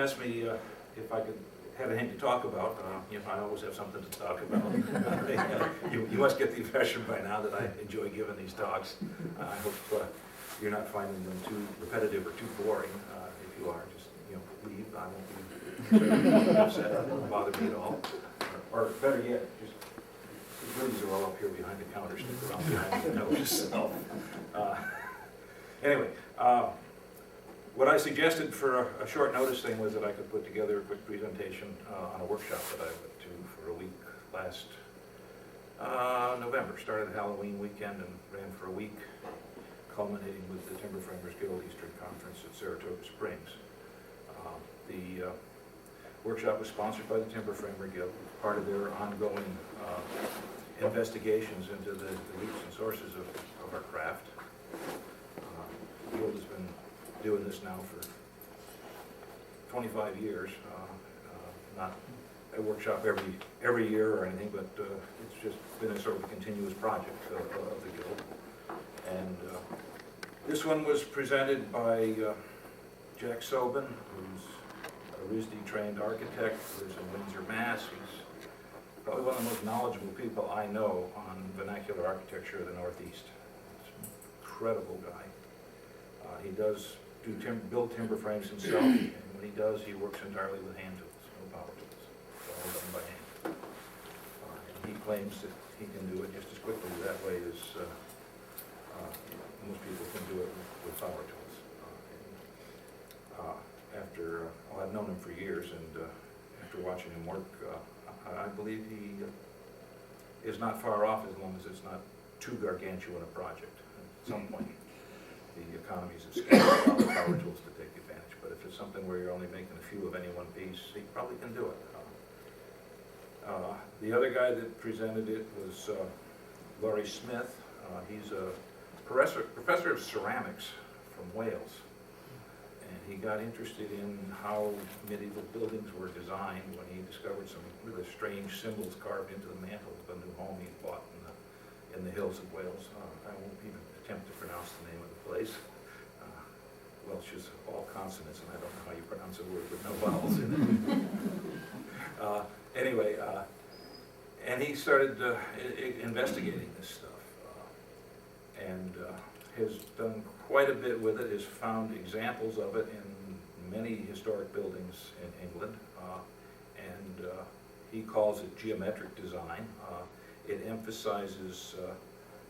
asked me if I could have anything to talk about. I always have something to talk about. You must get the impression by now that I enjoy giving these talks. I hope you're not finding them too repetitive or too boring. If you are, just leave. I won't be upset. It won't bother me at all. Or better yet, just the goodies are all up here behind the counter. Stick around behind the nose. Anyway. What I suggested for a short notice thing was that I could put together a quick presentation on a workshop that I went to for a week last November. Started the Halloween weekend and ran for a week, culminating with the Timber Framers Guild Eastern Conference at Saratoga Springs. The workshop was sponsored by the Timber Framer Guild, part of their ongoing investigations into the roots and sources of our craft. The Guild has been doing this now for 25 years, not a workshop every year or anything, but it's just been a sort of a continuous project of the Guild. And this one was presented by Jack Sobin, who's a RISD trained architect, lives in Windsor, Mass. He's probably one of the most knowledgeable people I know on vernacular architecture of the Northeast. He's an incredible guy. He does build timber frames himself, and when he does, he works entirely with hand tools, no power tools. It's all done by hand. And he claims that he can do it just as quickly that way as most people can do it with power tools. I've known him for years, and after watching him work, I believe he is not far off as long as it's not too gargantuan a project. At some point, the economies of scale allow the power tools to take advantage. But if it's something where you're only making a few of any one piece, he probably can do it. The other guy that presented it was Laurie Smith. He's a professor of ceramics from Wales. And he got interested in how medieval buildings were designed when he discovered some really strange symbols carved into the mantle of a new home he bought in the hills of Wales. I won't even attempt to pronounce the name of the place. Welsh is all consonants, and I don't know how you pronounce a word with no vowels in it. Anyway, and he started investigating this stuff, and has done quite a bit with it, has found examples of it in many historic buildings in England, and he calls it geometric design. It emphasizes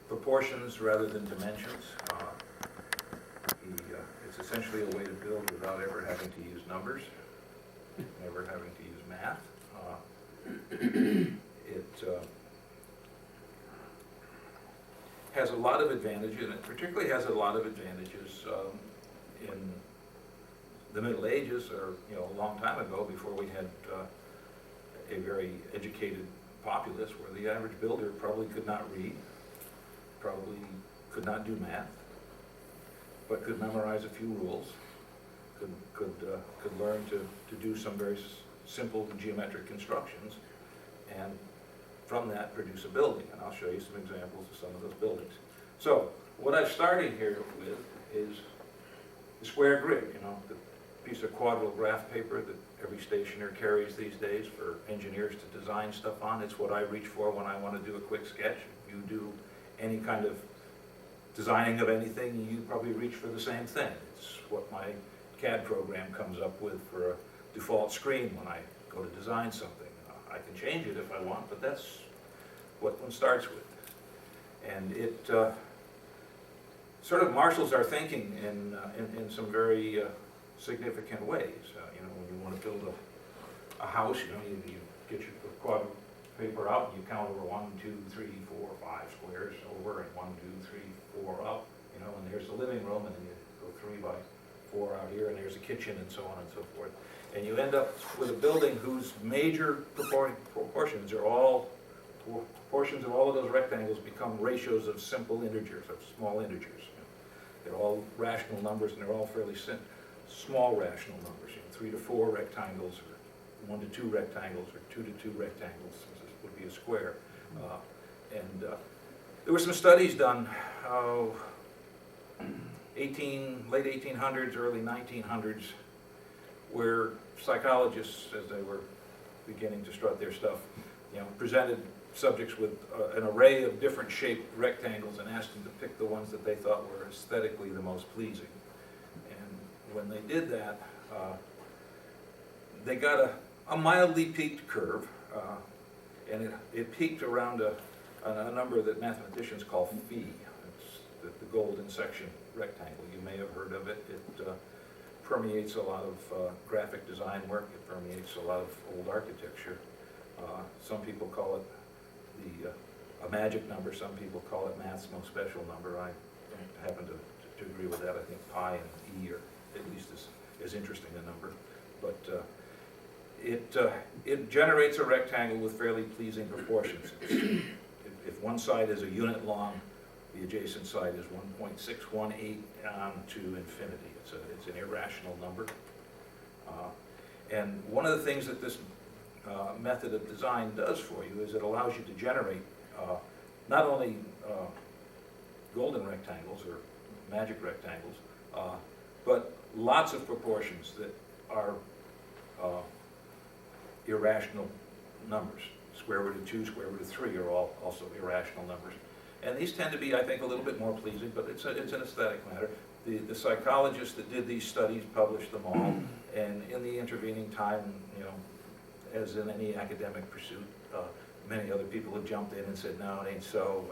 proportions rather than dimensions. It's essentially a way to build without ever having to use numbers, never having to use math. It has a lot of advantages, and it particularly has a lot of advantages in the Middle Ages, or a long time ago, before we had a very educated populace, where the average builder probably could not read, probably could not do math, but could memorize a few rules, could learn to do some very simple geometric constructions, and from that produce a building. And I'll show you some examples of some of those buildings. So what I've started here with is the square grid, the piece of quadrille graph paper that every stationer carries these days for engineers to design stuff on. It's what I reach for when I want to do a quick sketch. If you do any kind of designing of anything, you probably reach for the same thing. It's what my CAD program comes up with for a default screen when I go to design something. I can change it if I want, but that's what one starts with. And it sort of marshals our thinking in some very significant ways. When you want to build a house, you get your quad paper out and you count over 1, 2, 3, 4, 5 squares over, and 1, 2, 3, 4 up, and there's the living room, and then you go 3 by 4 out here, and there's a kitchen, and so on and so forth. And you end up with a building whose major proportions are all, proportions of all of those rectangles become ratios of simple integers, of small integers. They're all rational numbers, and they're all fairly small rational numbers. 3 to 4 rectangles, or 1 to 2 rectangles, or 2 to 2 rectangles would be a square. There were some studies done, late 1800s, early 1900s, where psychologists, as they were beginning to strut their stuff, presented subjects with an array of different shaped rectangles and asked them to pick the ones that they thought were aesthetically the most pleasing. And when they did that, they got a mildly peaked curve, and it peaked around a number that mathematicians call phi. It's the golden section rectangle. You may have heard of it. It permeates a lot of graphic design work. It permeates a lot of old architecture. Some people call it a magic number. Some people call it math's most special number. I don't happen to agree with that. I think pi and e are at least as interesting a number. But it generates a rectangle with fairly pleasing proportions. If one side is a unit long, the adjacent side is 1.618 to infinity. It's an irrational number. And one of the things that this method of design does for you is it allows you to generate not only golden rectangles or magic rectangles, but lots of proportions that are irrational numbers. Square root of 2, square root of 3 are all also irrational numbers. And these tend to be, I think, a little bit more pleasing, but it's an aesthetic matter. The psychologists that did these studies published them all, and in the intervening time, as in any academic pursuit, many other people have jumped in and said, no, it ain't so,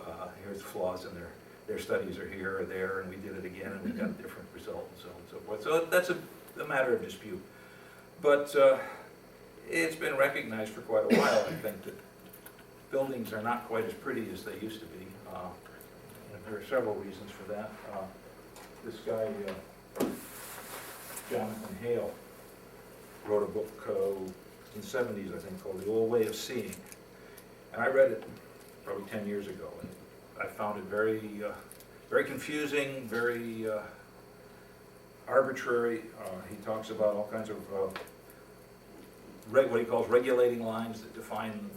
here's the flaws in their studies are here or there, and we did it again, and we got a different result, and so on and so forth. So that's a matter of dispute. But it's been recognized for quite a while, I think, that buildings are not quite as pretty as they used to be. And there are several reasons for that. This guy, Jonathan Hale, wrote a book in the 70s, I think, called The Old Way of Seeing. And I read it probably 10 years ago, and I found it very, very confusing, very arbitrary. He talks about all kinds of what he calls regulating lines that define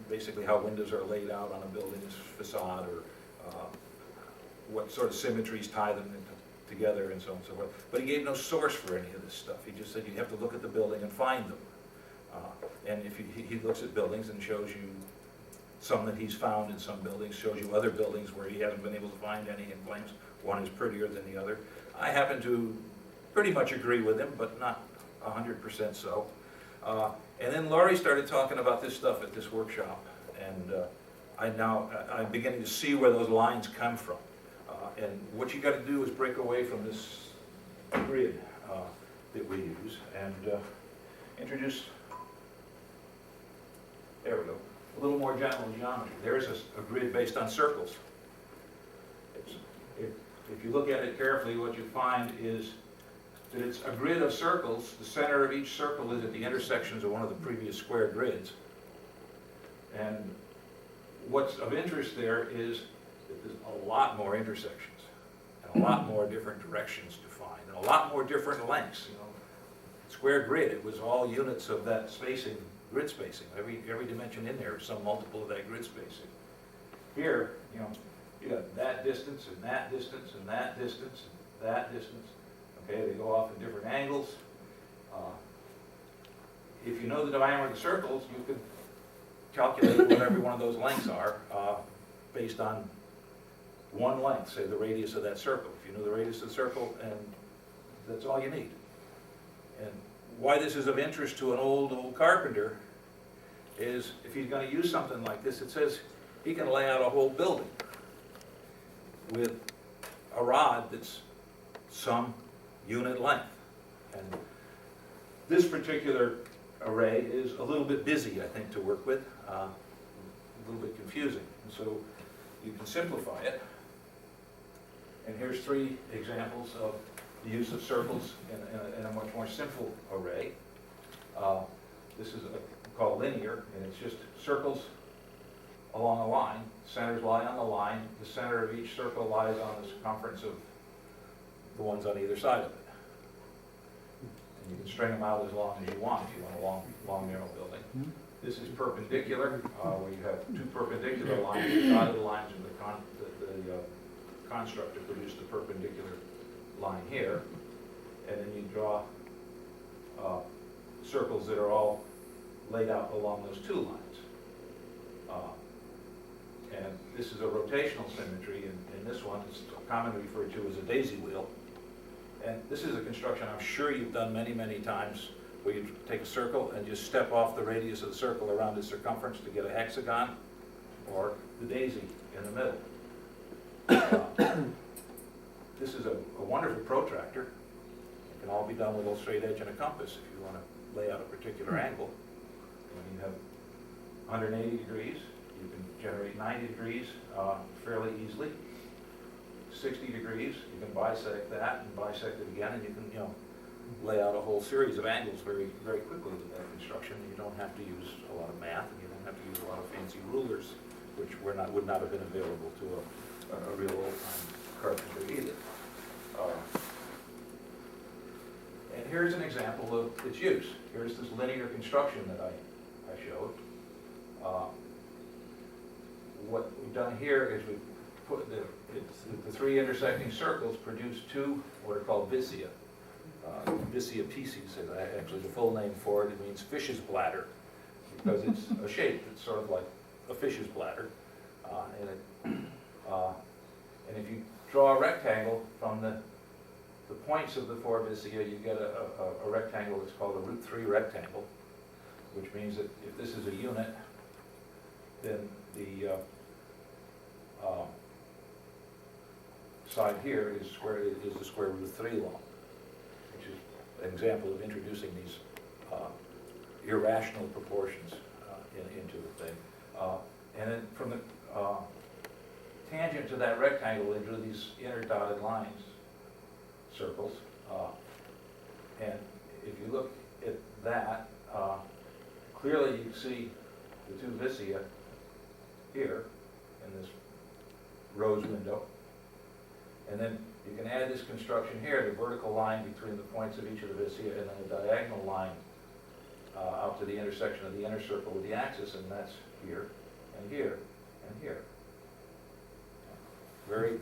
basically how windows are laid out on a building's facade, or what sort of symmetries tie them together, and so on and so forth. But he gave no source for any of this stuff. He just said you have to look at the building and find them. And if he looks at buildings and shows you some that he's found in some buildings, shows you other buildings where he hasn't been able to find any, and claims one is prettier than the other. I happen to pretty much agree with him, but not 100% so. And then Laurie started talking about this stuff at this workshop, and I'm beginning to see where those lines come from. And what you got to do is break away from this grid that we use and introduce, there we go, a little more general geometry. There's a grid based on circles. If you look at it carefully, what you find is that it's a grid of circles. The center of each circle is at the intersections of one of the previous square grids. And what's of interest there is that there's a lot more intersections, and a lot more different directions defined, and a lot more different lengths. Square grid, it was all units of that spacing, grid spacing. Every dimension in there is some multiple of that grid spacing. Here, you got that distance, and that distance, and that distance, and that distance. Okay, they go off in different angles. If you know the diameter of the circles, you can calculate what every one of those lengths are based on one length, say the radius of that circle. If you know the radius of the circle, and that's all you need. And why this is of interest to an old carpenter is if he's going to use something like this, it says he can lay out a whole building with a rod that's some unit length. And this particular array is a little bit busy, I think, to work with, a little bit confusing. And so you can simplify it. And here's 3 examples of the use of circles in a much more simple array. This is called linear, and it's just circles along a line. Centers lie on the line. The center of each circle lies on the circumference of the ones on either side of it. And you can string them out as long as you want if you want a long narrow building. This is perpendicular, where you have 2 perpendicular lines, the dotted lines of the construct to produce the perpendicular line here. And then you draw circles that are all laid out along those two lines. And this is a rotational symmetry, and in this one, it's commonly referred to as a daisy wheel. And this is a construction I'm sure you've done many, many times, where you take a circle and just step off the radius of the circle around its circumference to get a hexagon, or the daisy in the middle. This is a wonderful protractor. It can all be done with a straight edge and a compass if you want to lay out a particular angle. When you have 180 degrees, you can generate 90 degrees fairly easily. 60 degrees, you can bisect that and bisect it again, and you can, lay out a whole series of angles very, very quickly with that construction. You don't have to use a lot of math, and you don't have to use a lot of fancy rulers, which would not have been available to a real old-time carpenter either. And here's an example of its use. Here's this linear construction that I showed. What we've done here is we've put the three intersecting circles produce two what are called vicia. Vicia piscis is actually the full name for it. It means fish's bladder, because it's a shape that's sort of like a fish's bladder. And if you draw a rectangle from the points of the four vicia, you get a rectangle that's called a root 3 rectangle, which means that if this is a unit, then the side here is the square root of 3 long, which is an example of introducing these irrational proportions into the thing. And then from the tangent to that rectangle into these inner dotted lines, circles, and if you look at that, clearly you can see the two vicia here in this rose window. And then you can add this construction here, the vertical line between the points of each of the vicia, and then a diagonal line out to the intersection of the inner circle with the axis, and that's here, and here, and here. Very,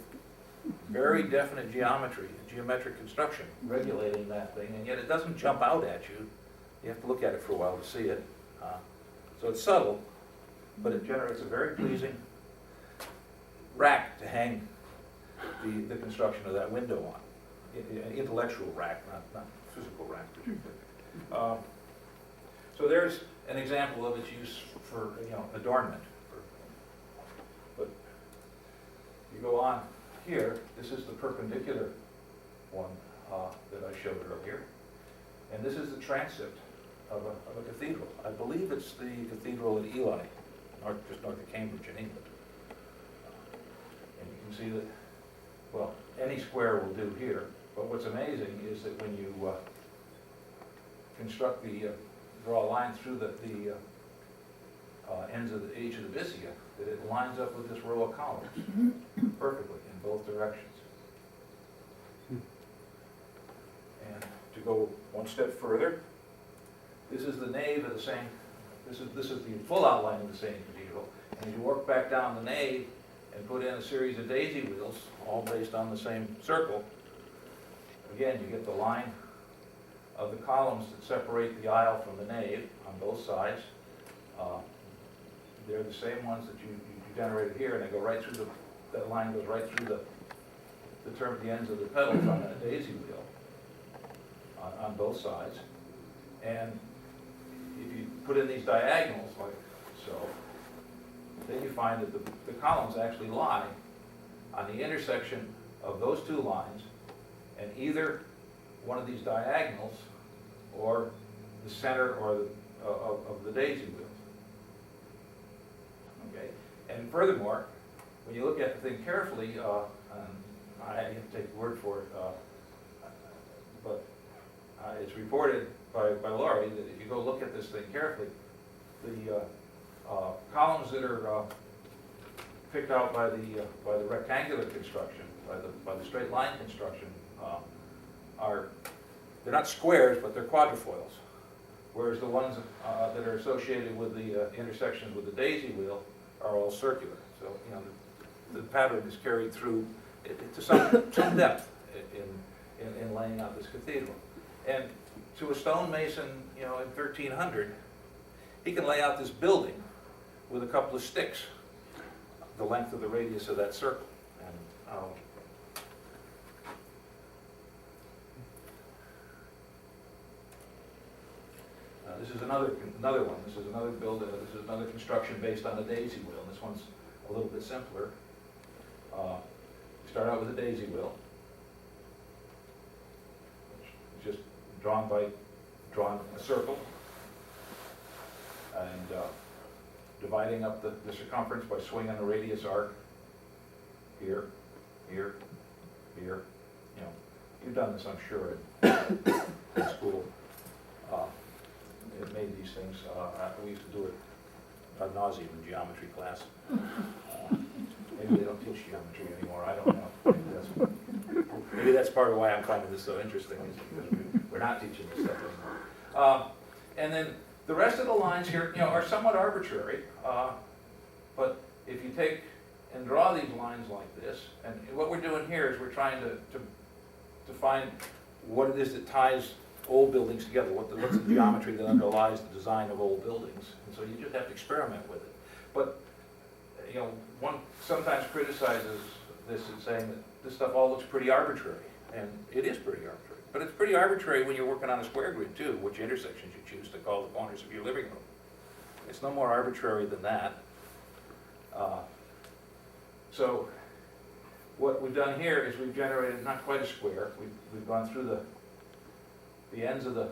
very definite geometry, geometric construction, regulating that thing, and yet it doesn't jump out at you. You have to look at it for a while to see it. So it's subtle, but it generates a very pleasing rack to hang the construction of that window on. An intellectual rack, not physical rack particularly. So there's an example of its use for adornment. But you go on here, this is the perpendicular one that I showed earlier, and this is the transept of a cathedral. I believe it's the cathedral at Ely, just north of Cambridge in England. And you can see that, well, any square will do here, but what's amazing is that when you construct draw a line through the ends of each of the vicia, that it lines up with this row of columns perfectly in both directions. And to go one step further, this is the nave of the same, this is the full outline of the same cathedral, and as you work back down the nave and put in a series of daisy wheels, all based on the same circle, again, you get the line of the columns that separate the aisle from the nave on both sides. They're the same ones that you generated here, and they go right through that line goes right through the ends of the pedals on that daisy wheel on both sides. And if you put in these diagonals like so, then you find that the columns actually lie on the intersection of those two lines, and either one of these diagonals or the center or of the daisy wheel. Okay, and furthermore, when you look at the thing carefully, I have to take the word for it, but it's reported by Laurie that if you go look at this thing carefully, the columns that are picked out by the rectangular construction, by the straight line construction, they're not squares, but they're quadrifoils. Whereas the ones that are associated with the intersections with the daisy wheel are all circular. So the pattern is carried through to some depth in laying out this cathedral. And to a stonemason, in 1300, he can lay out this building with a couple of sticks, the length of the radius of that circle. And this is another one. This is another this is another construction based on a daisy wheel. This one's a little bit simpler. Start out with a daisy wheel, which is just drawn a circle, and dividing up the circumference by swinging the radius arc here, here, here. You've done this, I'm sure, in school. It made these things. We used to do it ad nauseum in geometry class. Maybe they don't teach geometry anymore. I don't know. Maybe that's part of why I'm finding this so interesting, is because we're not teaching this stuff anymore. And then the rest of the lines here, are somewhat arbitrary. But if you take and draw these lines like this, and what we're doing here is we're trying to find what it is that ties old buildings together, what's the geometry that underlies the design of old buildings. And so you just have to experiment with it. But one sometimes criticizes this in saying that this stuff all looks pretty arbitrary, and it is pretty arbitrary. But it's pretty arbitrary when you're working on a square grid too, which intersections you choose to call the corners of your living room. It's no more arbitrary than that. So what we've done here is we've generated not quite a square. We've gone through the ends of the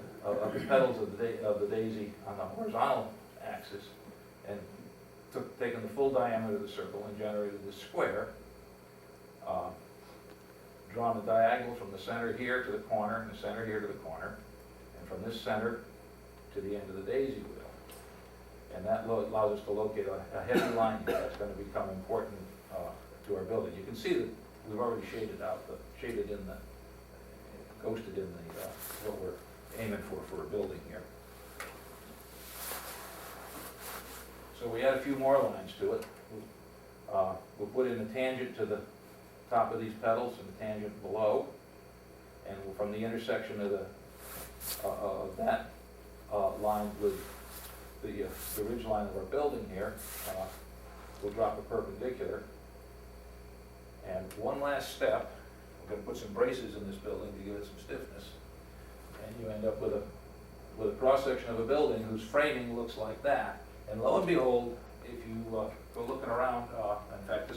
petals of the daisy on the horizontal axis, and taken the full diameter of the circle and generated this square. Drawn a diagonal from the center here to the corner, and the center here to the corner, and from this center to the end of the daisy wheel. And that allows us to locate a heavy line here that's going to become important to our building. You can see that we've already ghosted in what we're aiming for a building here. So we add a few more lines to it. We'll put in a tangent to the top of these petals and a tangent below. And from the intersection of that line with the ridge line of our building here, we'll drop a perpendicular. And one last step, we're going to put some braces in this building to give it some stiffness. And you end up with a cross-section of a building whose framing looks like that. And lo and behold, if you go looking around, in fact,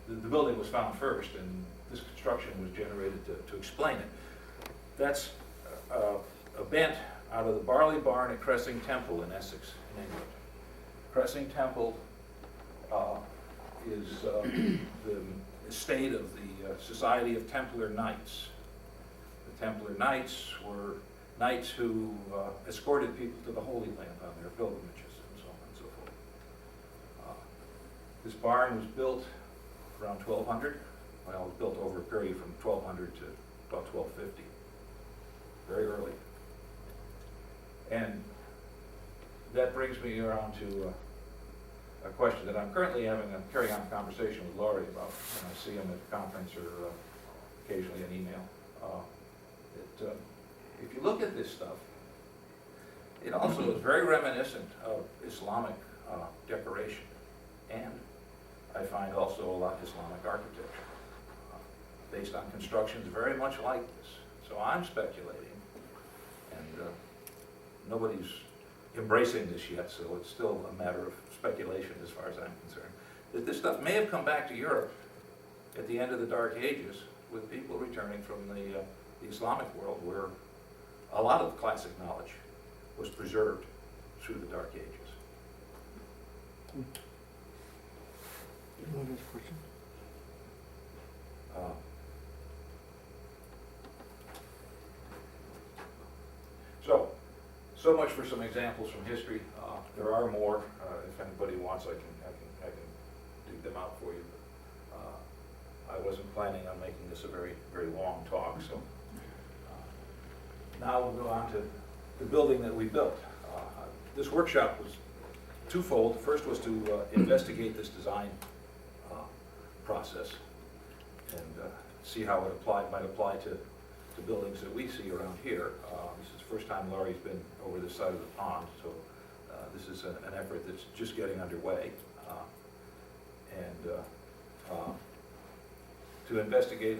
the building was found first, and this construction was generated to explain it. That's a bent out of the Barley Barn at Cressing Temple in Essex, in England. Cressing Temple is the estate of the Society of Templar Knights. The Templar Knights were knights who escorted people to the Holy Land on their pilgrimages, and so on and so forth. This barn was built around 1200. Well, it was built over a period from 1200 to about 1250, very early. And that brings me around to a question that I'm currently carrying on a conversation with Laurie about when I see him at the conference or occasionally an email. If you look at this stuff, it also is very reminiscent of Islamic decoration, and I find also a lot of Islamic architecture, based on constructions very much like this. So I'm speculating, and nobody's embracing this yet, so it's still a matter of speculation as far as I'm concerned, that this stuff may have come back to Europe at the end of the Dark Ages with people returning from the Islamic world, where a lot of the classic knowledge was preserved through the Dark Ages. Any other question? So much for some examples from history. There are more. If anybody wants, I can dig them out for you. I wasn't planning on making this a very, very long talk, so now we'll go on to the building that we built. This workshop was twofold. The first was to investigate this design process and see how it might apply to to buildings that we see around here. This is the first time Laurie's been over this side of the pond, so this is an effort that's just getting underway. To investigate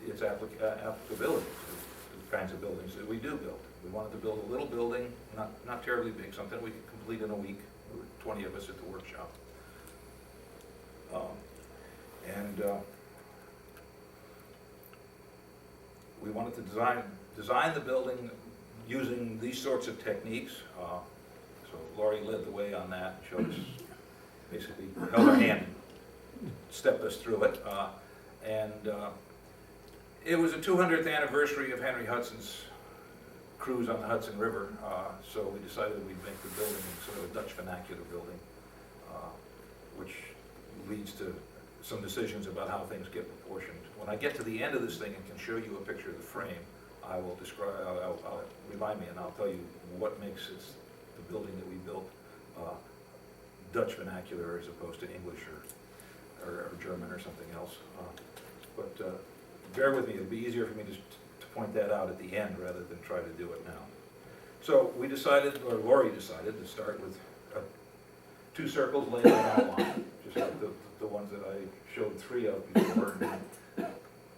its applicability to the kinds of buildings that we do build. We wanted to build a little building, not terribly big, something we could complete in a week. There were 20 of us at the workshop. We wanted to design the building using these sorts of techniques. So Laurie led the way on that, showed us, basically held our hand and stepped us through it. It was the 200th anniversary of Henry Hudson's cruise on the Hudson River, so we decided we'd make the building sort of a Dutch vernacular building, which leads to some decisions about how things get proportioned. When I get to the end of this thing and can show you a picture of the frame, I will describe, I'll remind me and I'll tell you what makes the building that we built Dutch vernacular as opposed to English or German or something else. But bear with me, it'll be easier for me to point that out at the end rather than try to do it now. So we decided, or Laurie decided, to start with 2 circles laid out on outline, just like the ones that I showed 3 of before. And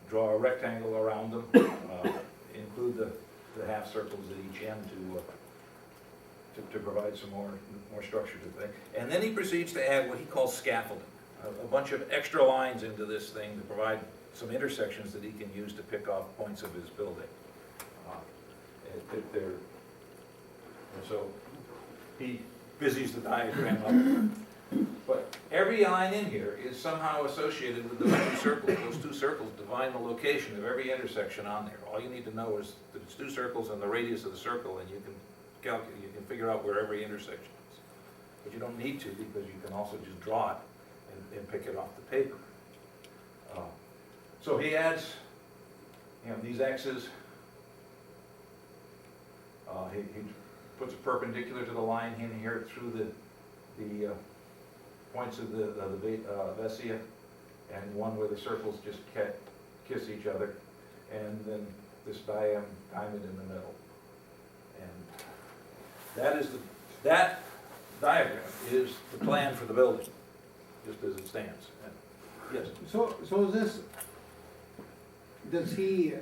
draw a rectangle around them, include the half circles at each end to provide some more structure to the thing. And then he proceeds to add what he calls scaffolding, a bunch of extra lines into this thing to provide some intersections that he can use to pick off points of his building. And so he busies the diagram up. But every line in here is somehow associated with those 2 circles. Those 2 circles define the location of every intersection on there. All you need to know is that it's 2 circles and the radius of the circle, and you can calculate, you can figure out where every intersection is. But you don't need to, because you can also just draw it and pick it off the paper. So he adds, these X's. He puts a perpendicular to the line in here through the points of the vessia, and one where the circles just kiss each other, and then this diamond in the middle. And that diagram is the plan for the building, just as it stands. And, yes? So is this, does he,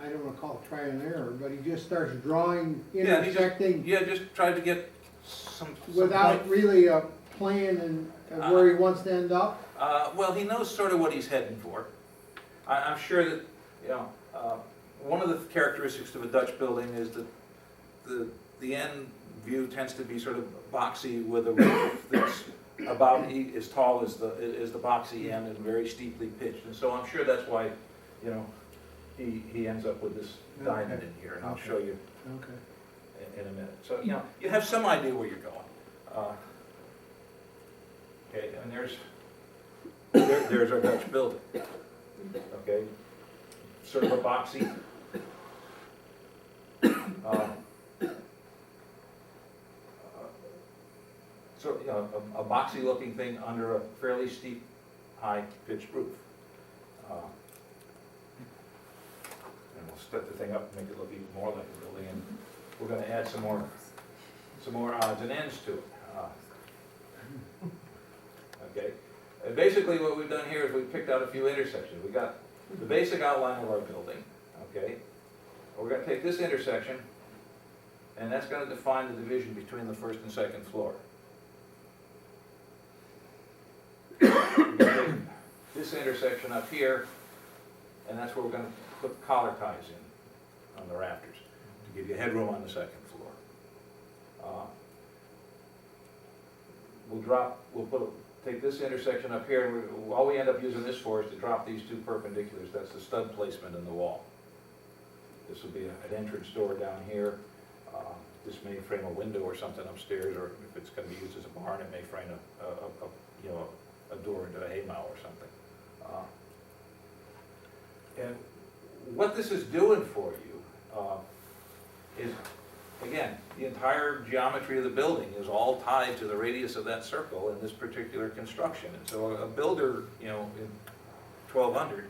I don't want to call it trial and error, but he just starts drawing, intersecting? Yeah, just tried to get some without point. really a plan and where he wants to end up? Well, he knows sort of what he's heading for. I'm sure that, one of the characteristics of a Dutch building is that the end view tends to be sort of boxy, with a roof that's about as tall as the boxy end and very steeply pitched. And so I'm sure that's why, he ends up with this diamond in here, and I'll show you in a minute. So, you have some idea where you're going. Okay, and there's our Dutch building. Okay, sort of a boxy. A boxy-looking thing under a fairly steep, high-pitched roof. And we'll split the thing up and make it look even more like a building. And we're going to add some more odds and ends to it. Okay. And basically, what we've done here is we've picked out a few intersections. We got the basic outline of our building. Okay. We're going to take this intersection, and that's going to define the division between the first and second floor. We're going to take this intersection up here, and that's where we're going to put collar ties in on the rafters to give you headroom on the second floor. Take this intersection up here, and all we end up using this for is to drop these 2 perpendiculars. That's the stud placement in the wall. This will be an entrance door down here. This may frame a window or something upstairs, or if it's going to be used as a barn, it may frame a door into a haymow or something. And what this is doing for you is, again, the entire geometry of the building is all tied to the radius of that circle in this particular construction. And so a builder, in 1200,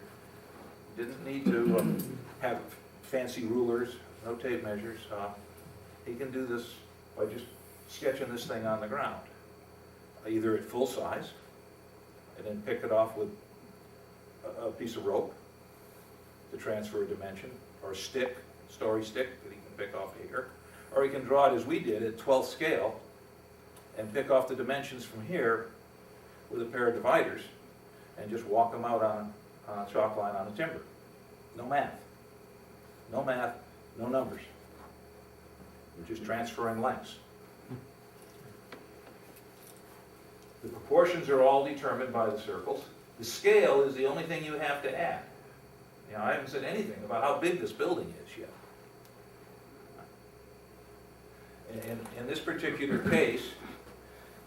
Didn't need to have fancy rulers, no tape measures. He can do this by just sketching this thing on the ground, either at full size, and then pick it off with a piece of rope to transfer a dimension, or a stick, story stick that he can pick off here. Or he can draw it as we did at 12th scale and pick off the dimensions from here with a pair of dividers and just walk them out on a chalk line on a timber. No math. No math, no numbers. We're just transferring lengths. The proportions are all determined by the circles. The scale is the only thing you have to add. You know, I haven't said anything about how big this building is yet. In this particular case,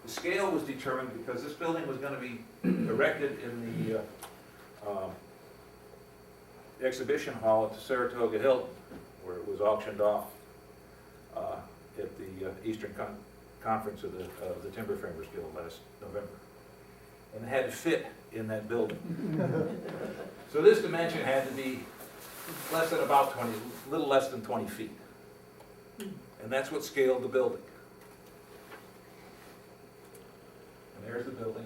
the scale was determined because this building was going to be erected in the exhibition hall at the Saratoga Hilton, where it was auctioned off at the Eastern Conference of the Timber Framers Guild last November. And it had to fit in that building. So this dimension had to be less than about 20, a little less than 20 feet. And that's what scaled the building. And there's the building.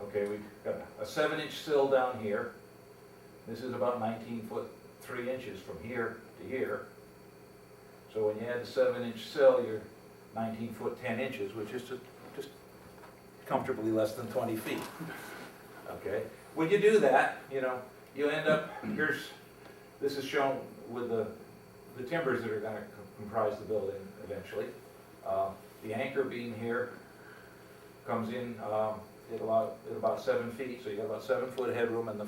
Okay, we've got a 7-inch sill down here. This is about 19 foot 3 inches from here to here. So when you add the 7-inch sill, you're 19 foot 10 inches, which is just comfortably less than 20 feet. Okay, when you do that, you know, you end up, this is shown with the timbers that are going to comprise the building eventually. The anchor beam here comes in at about 7 feet, so you got about 7 foot headroom in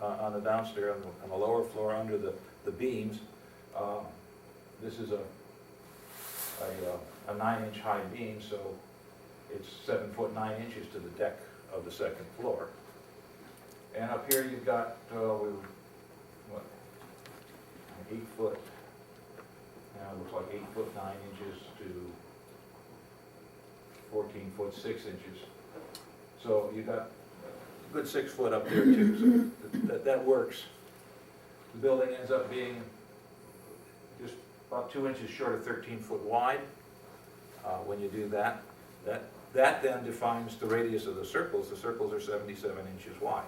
on the downstairs, on the lower floor under the beams. This is a 9-inch high beam, so it's 7 foot 9 inches to the deck of the second floor. And up here you've got, 8 foot, now it looks like 8 foot 9 inches to 14 foot 6 inches. So you've got a good 6 foot up there too, so that works. The building ends up being just about 2 inches short of 13 foot wide. When you do that, that then defines the radius of the circles. The circles are 77 inches wide,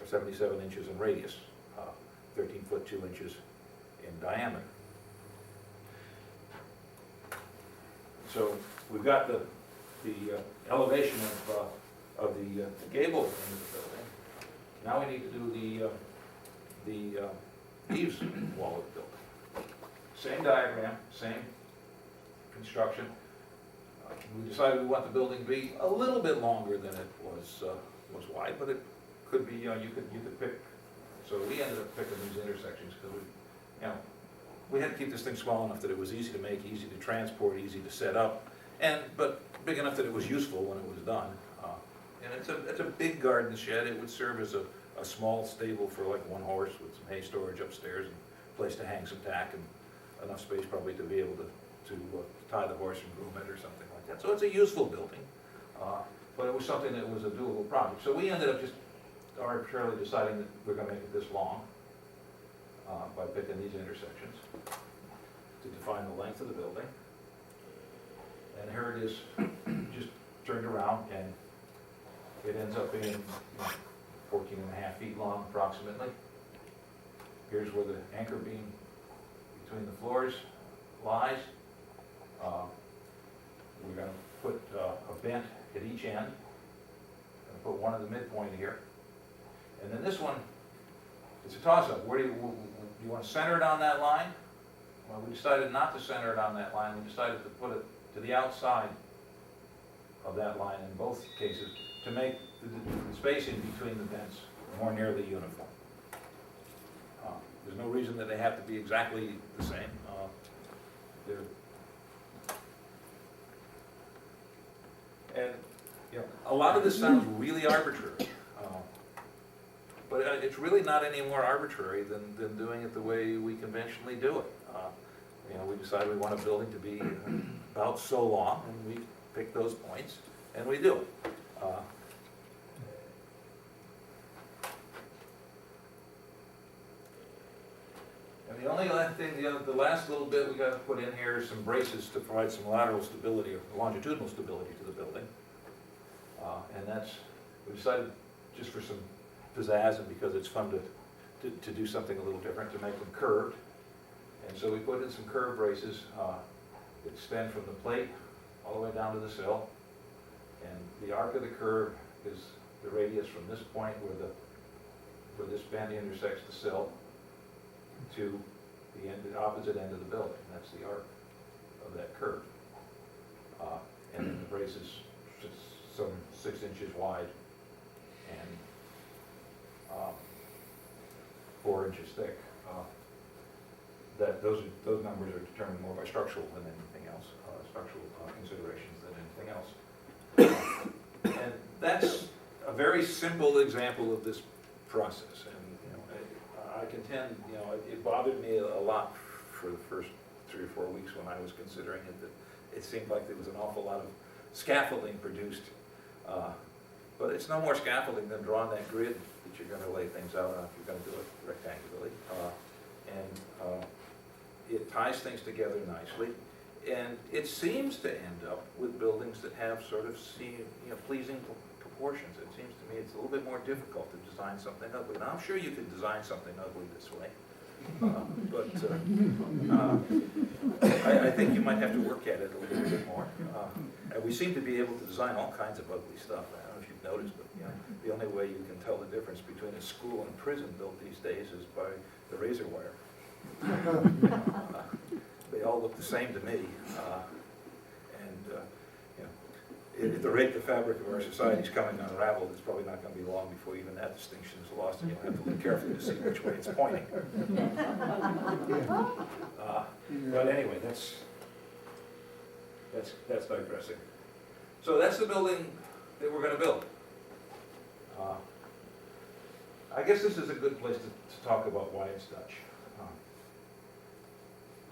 or 77 inches in radius, 13 foot 2 inches in diameter. So we've got the elevation of the gable end of the building. Now we need to do the eaves wall of the building. Same diagram, same construction. We decided we want the building to be a little bit longer than it was wide, but it could be, you could pick. So we ended up picking these intersections because we had to keep this thing small enough that it was easy to make, easy to transport, easy to set up, but big enough that it was useful when it was done. And it's a big garden shed. It would serve as a small stable for like one horse with some hay storage upstairs and a place to hang some tack and enough space probably to be able to tie the horse and groom it or something like that. So it's a useful building, but it was something that was a doable project. So we ended up just arbitrarily deciding that we're going to make it this long by picking these intersections to define the length of the building. And here it is, just turned around, and it ends up being 14 and a half feet long approximately. Here's where the anchor beam between the floors lies. We're going to put a vent at each end. Going to put one at the midpoint here. And then this one, it's a toss-up. Where do you want to center it on that line? Well, we decided not to center it on that line. We decided to put it to the outside of that line in both cases to make the spacing between the vents more nearly uniform. There's no reason that they have to be exactly the same. And a lot of this sounds really arbitrary, but it's really not any more arbitrary than doing it the way we conventionally do it. We decided we want a building to be about so long, and we pick those points, and we do it. the last little bit we got to put in here is some braces to provide some lateral stability or longitudinal stability to the building. And that's, we decided just for some pizzazz and because it's fun to do something a little different, to make them curved. And so we put in some curved braces that extend from the plate all the way down to the sill. And the arc of the curve is the radius from this point where this bend intersects the sill to the opposite end of the building. That's the arc of that curve. And then the brace is just some 6 inches wide and 4 inches thick. Those numbers are determined more by structural than anything else, structural considerations than anything else. And that's a very simple example of this process. And I contend, it bothered me a lot for the first 3 or 4 weeks when I was considering it, that it seemed like there was an awful lot of scaffolding produced. But it's no more scaffolding than drawing that grid that you're going to lay things out on if you're going to do it rectangularly. It ties things together nicely. And it seems to end up with buildings that have sort of pleasing proportions. It seems to me it's a little bit more difficult to design something ugly. Now, I'm sure you could design something ugly this way. I think you might have to work at it a little bit more. And we seem to be able to design all kinds of ugly stuff. I don't know if you've noticed, but the only way you can tell the difference between a school and prison built these days is by the razor wire. They all look the same to me. At the rate the fabric of our society is coming unraveled, it's probably not going to be long before even that distinction is lost, and you'll have to look carefully to see which way it's pointing. But anyway, that's digressing. So that's the building that we're going to build. I guess this is a good place to talk about why it's Dutch.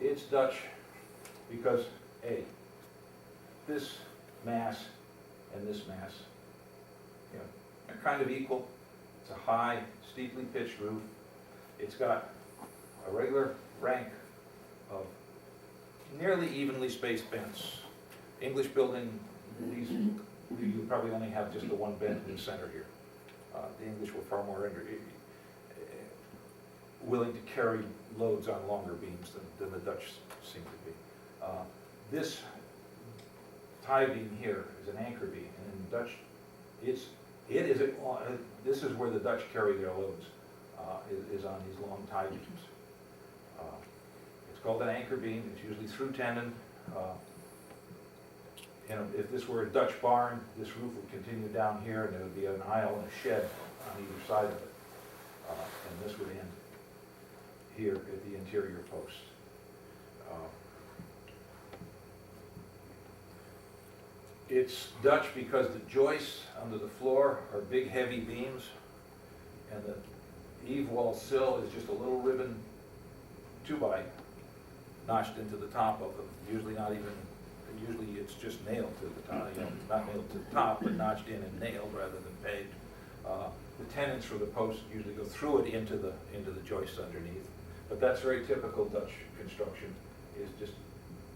It's Dutch because, A, this mass and this mass, are kind of equal. It's a high, steeply pitched roof. It's got a regular rank of nearly evenly spaced bends. English building, you probably only have just the one bend in the center here. The English were far more willing to carry loads on longer beams than the Dutch seem to be. This tie beam here is an anchor beam, and in Dutch, this is where the Dutch carry their loads, is on these long tie beams. It's called an anchor beam. It's usually through tenon. If this were a Dutch barn, this roof would continue down here, and there would be an aisle and a shed on either side of it, and this would end here at the interior post. It's Dutch because the joists under the floor are big, heavy beams, and the eave wall sill is just a little ribbon 2x notched into the top of them. Usually it's just nailed to the top, not nailed to the top, but notched in and nailed rather than pegged. The tenons for the posts usually go through it into the joists underneath. But that's very typical Dutch construction, is just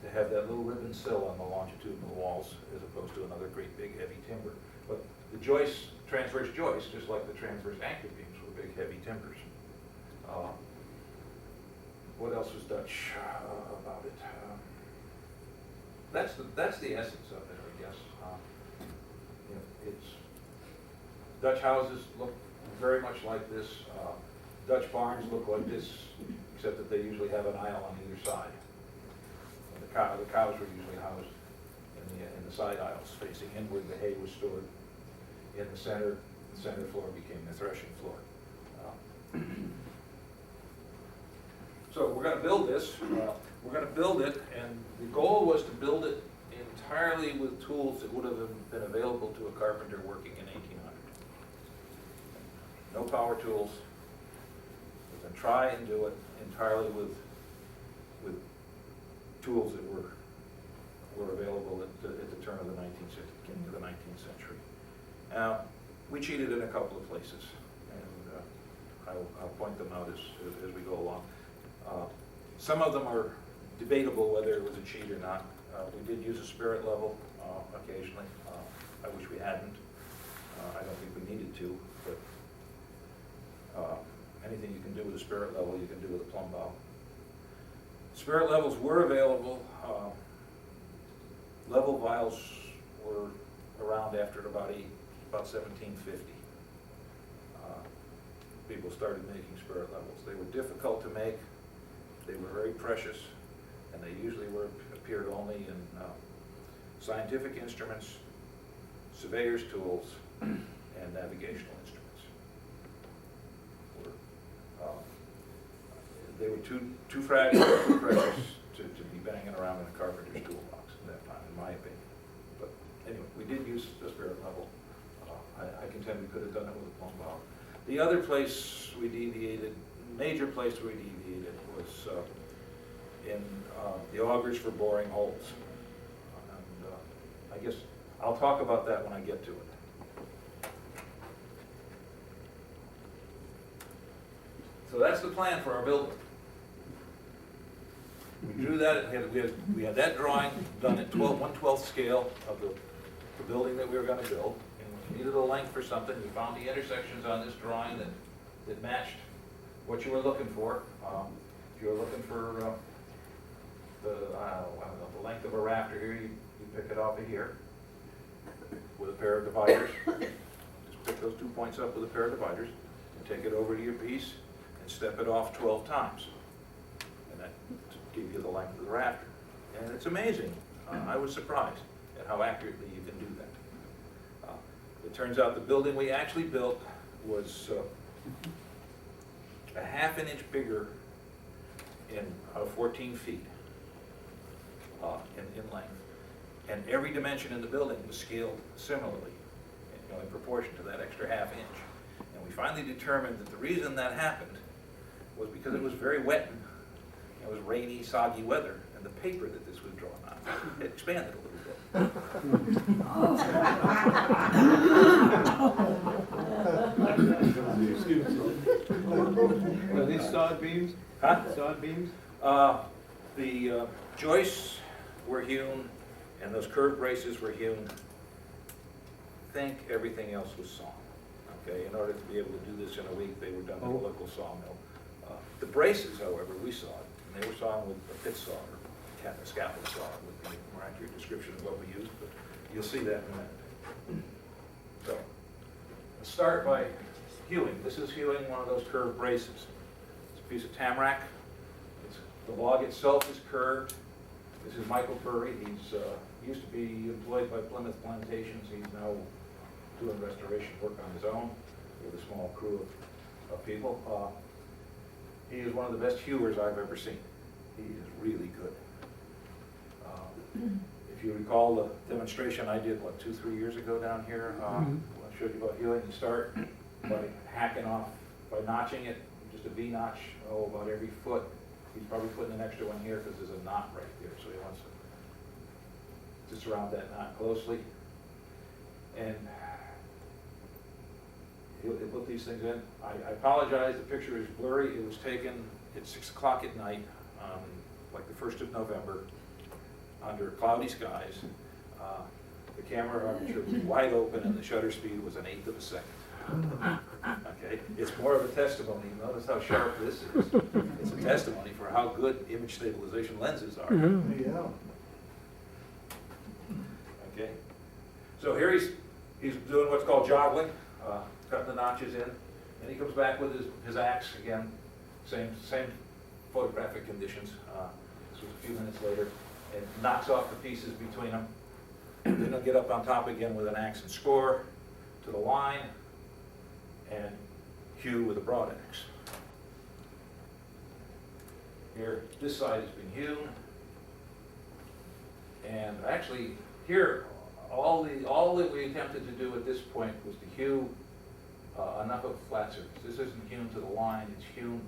to have that little ribbon sill on the longitudinal walls as opposed to another great big heavy timber. But the joists, transverse joists, just like the transverse anchor beams, were big heavy timbers. What else was Dutch about it? That's the essence of it, I guess. It's Dutch houses look very much like this. Dutch barns look like this, except that they usually have an aisle on either side. And the cows were usually housed in the side aisles facing inward. The hay was stored in the center. The center floor became the threshing floor. So we're going to build this. We're going to build it, and the goal was to build it entirely with tools that would have been available to a carpenter working in 1800. No power tools. We're going to try and do it entirely with tools that were available at the turn of the 19th century, beginning of the 19th century. Now, we cheated in a couple of places, and I'll point them out as we go along. Some of them are debatable whether it was a cheat or not. We did use a spirit level occasionally. I wish we hadn't. I don't think we needed to, but anything you can do with a spirit level, you can do with a plumb bob. Spirit levels were available. Level vials were around after about 1750. People started making spirit levels. They were difficult to make. They were very precious, and they usually appeared only in scientific instruments, surveyor's tools, and navigational instruments. They were too fragile, too precious to be banging around in a carpenter's toolbox at that time, in my opinion. But anyway, we did use the spirit level. I contend we could have done it with a plumb bob. The other place we deviated, major place we deviated, was in the augers for boring holes. And I guess I'll talk about that when I get to it. So that's the plan for our building. We drew that, we had that drawing done at 1/12 scale of the building that we were going to build. And we needed a length for something. We found the intersections on this drawing that matched what you were looking for. If you were looking for the length of a rafter here, you pick it off of here with a pair of dividers. Just pick those 2 points up with a pair of dividers and take it over to your piece and step it off 12 times. And that gives you the length of the rafter. And it's amazing. I was surprised at how accurately you can do that. It turns out the building we actually built was a ½ inch bigger in 14 feet in length. And every dimension in the building was scaled similarly, in proportion to that extra ½ inch. And we finally determined that the reason that happened was because it was very wet. It was rainy, soggy weather, and the paper that this was drawn on, it expanded a little bit. Are these sod beams? Huh? Sod beams? The joists were hewn, and those curved braces were hewn. Think everything else was sawn. Okay, in order to be able to do this in a week, they were done in a local sawmill. The braces, however, we sawed, and they were sawn with a pit saw or a scaffold saw, would be a more accurate description of what we used, but you'll see that in a minute. So, let's start by hewing. This is hewing one of those curved braces. It's a piece of tamarack. The log itself is curved. This is Michael Purry. He's used to be employed by Plymouth Plantations. He's now doing restoration work on his own with a small crew of people. He is one of the best hewers I've ever seen. He is really good. If you recall the demonstration I did, 2-3 years ago down here, I showed you about hewing. You start by hacking off, by notching it, just a V-notch, about every foot. He's probably putting an extra one here because there's a knot right there, so he wants to surround that knot closely. And he'll put these things in. I apologize, the picture is blurry. It was taken at 6 o'clock at night, like the 1st of November, under cloudy skies. The camera aperture was wide open and the shutter speed was 1/8 of a second. Okay, it's more of a testimony. Notice how sharp this is. It's a testimony for how good image stabilization lenses are. Yeah. Okay, so here he's doing what's called joggling, cutting the notches in, and he comes back with his axe again, same photographic conditions. This was a few minutes later, and knocks off the pieces between them. Then he'll get up on top again with an axe and score to the line, and hew with a broad axe. Here, this side has been hewn, and actually here, all that we attempted to do at this point was to hew enough of a flat surface. This isn't hewn to the line, it's hewn